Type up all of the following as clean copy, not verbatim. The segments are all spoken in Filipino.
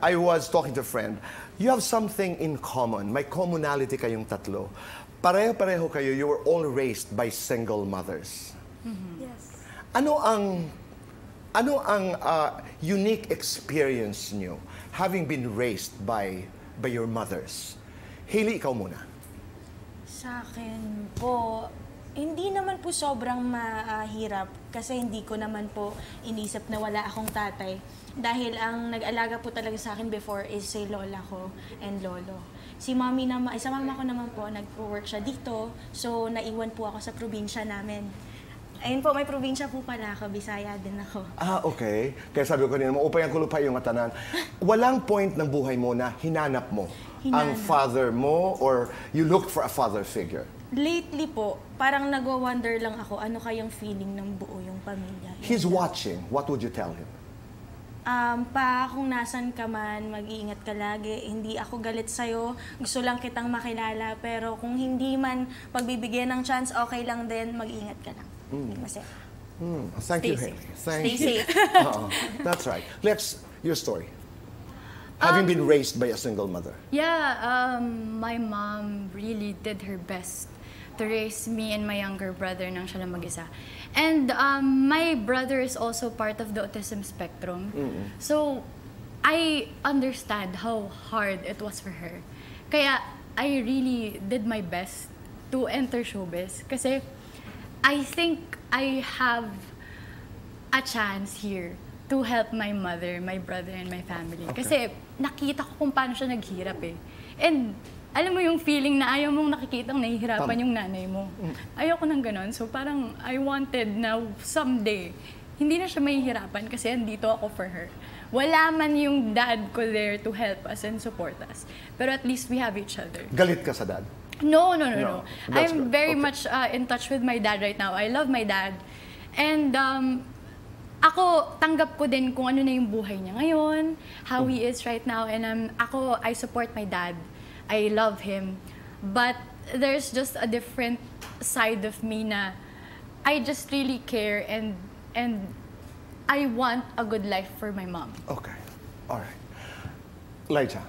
I was talking to a friend. You have something in common. May commonality kayong tatlo. Pareho-pareho kayo, you were all raised by single mothers. Yes. Ano ang unique experience nyo having been raised by your mothers? Hailey, ikaw muna. Sa akin po, hindi naman po sobrang mahirap kasi hindi ko naman po inisip na wala akong tatay. Dahil ang nag-alaga po talaga sa akin before is si lola ko and lolo. Si mama ko naman po, nag-work siya dito, so naiwan po ako sa probinsya namin. Ayun po, may probinsya po pala ako, Bisaya din ako. Okay. Kaya sabi ko kanina, maupay ang kulupay yung atanan. Walang point ng buhay mo na hinanap mo ang father mo or you looked for a father figure? Lately po, parang nagwa-wonder lang ako ano kayang feeling ng buo yung pamilya. He's watching. What would you tell him? Pa, kung nasan ka man, mag-iingat ka lagi. Hindi ako galit sa'yo. Gusto lang kitang makilala. Pero kung hindi man pagbibigyan ng chance, okay lang din. Mag-iingat ka lang. Masaya. Thank you, Stay Hailey. safe. Thank Stay you. safe. That's right. Your story. Having been raised by a single mother. Yeah, my mom really did her best to raise me and my younger brother nang siya lang mag-isa. And my brother is also part of the autism spectrum. So, I understand how hard it was for her. Kaya, I really did my best to enter showbiz. Kasi, I think I have a chance here to help my mother, my brother, and my family. Okay. Kasi, nakita ko kung paano siya naghirap eh. And, alam mo yung feeling na ayaw mong nakikitang nahihirapan yung nanay mo. Ayoko nang ganon. So parang I wanted na someday, hindi na siya mahihirapan kasi andito ako for her. Wala man yung dad ko there to help us and support us. Pero at least we have each other. Galit ka sa dad? No. That's I'm good. very Okay. much in touch with my dad right now. I love my dad. And ako, tanggap ko din kung ano na yung buhay niya ngayon, how he is right now. And I support my dad. I love him. But there's just a different side of me na I just really care and I want a good life for my mom. Okay. All right. Lyja.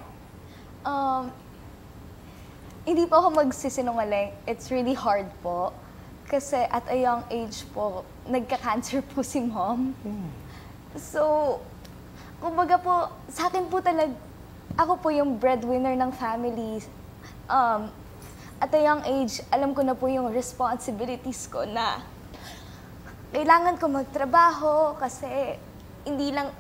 Hindi po ako magsisinungaling. It's really hard po. Kasi at a young age po, nagka-cancer po si mom. So, kumbaga po, sa akin po ako po yung breadwinner ng family. At a young age, alam ko na po yung responsibilities ko na kailangan ko magtrabaho kasi hindi lang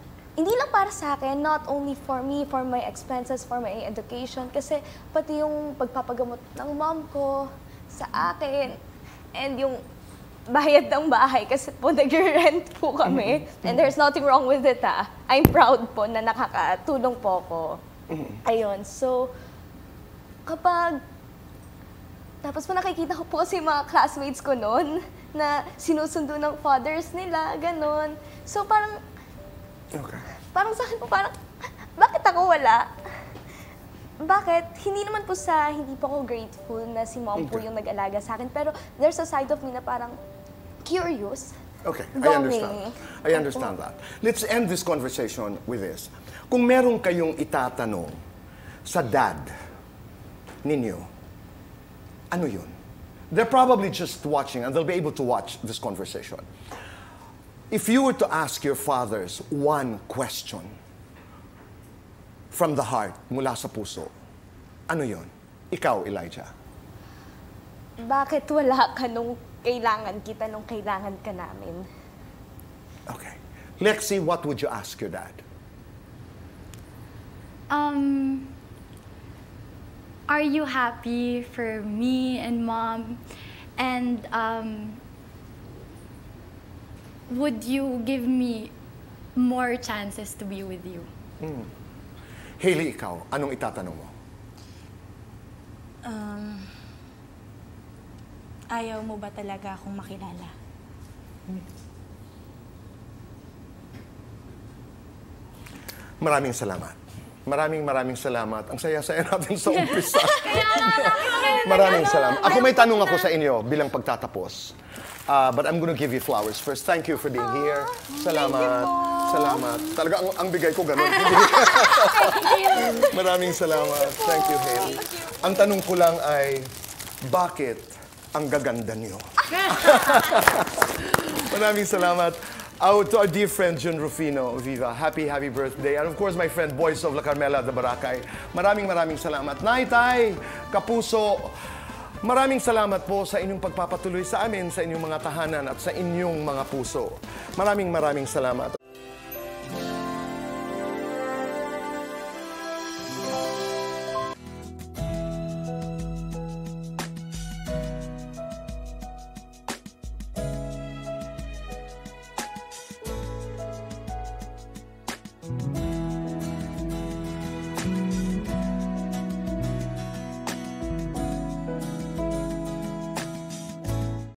para sa akin, not only for me, for my expenses, for my education, kasi pati yung pagpapagamot ng mom ko sa akin, and yung bayad ng bahay kasi po nag-rent po kami. And there's nothing wrong with it I'm proud po na nakakatulong po ako. Ayun, so tapos po nakikita ko po kasi mga classmates ko noon na sinusundo ng fathers nila, ganon. So parang sa akin po bakit ako wala? Bakit? Hindi po ako grateful na si mom po yung nag-alaga sa akin. Pero there's a side of me na parang curious. Okay, Going. I understand that. Let's end this conversation with this. Kung meron kayong itatanong sa dad ninyo, ano yun? They're probably just watching and they'll be able to watch this conversation. If you were to ask your fathers one question from the heart, mula sa puso, ano yun? Ikaw, Elijah. Bakit wala ka nung kailangan kita, nung kailangan ka namin? Okay. Lexi, what would you ask your dad? Are you happy for me and mom? And would you give me more chances to be with you? Hailey, ikaw, anong itatanong mo? Ayaw mo ba talaga akong makilala? Maraming salamat. Maraming salamat. Ang saya-saya natin sa umpisa. Maraming salamat. Ako may tanong ako sa inyo bilang pagtatapos. But I'm gonna give you flowers first. Thank you for being here. Salamat. Salamat. Talaga, ang bigay ko ganun. Maraming salamat. Thank you, Hailey. Ang tanong ko lang ay, bakit ang gaganda niyo? Maraming salamat. To our dear friend, Jun Rufino, Viva, happy birthday. And of course, my friend, Boys of La Carmela de Boracay. Maraming salamat. Nay, Kapuso, maraming salamat po sa inyong pagpapatuloy sa amin, sa inyong mga tahanan at sa inyong mga puso. Maraming salamat.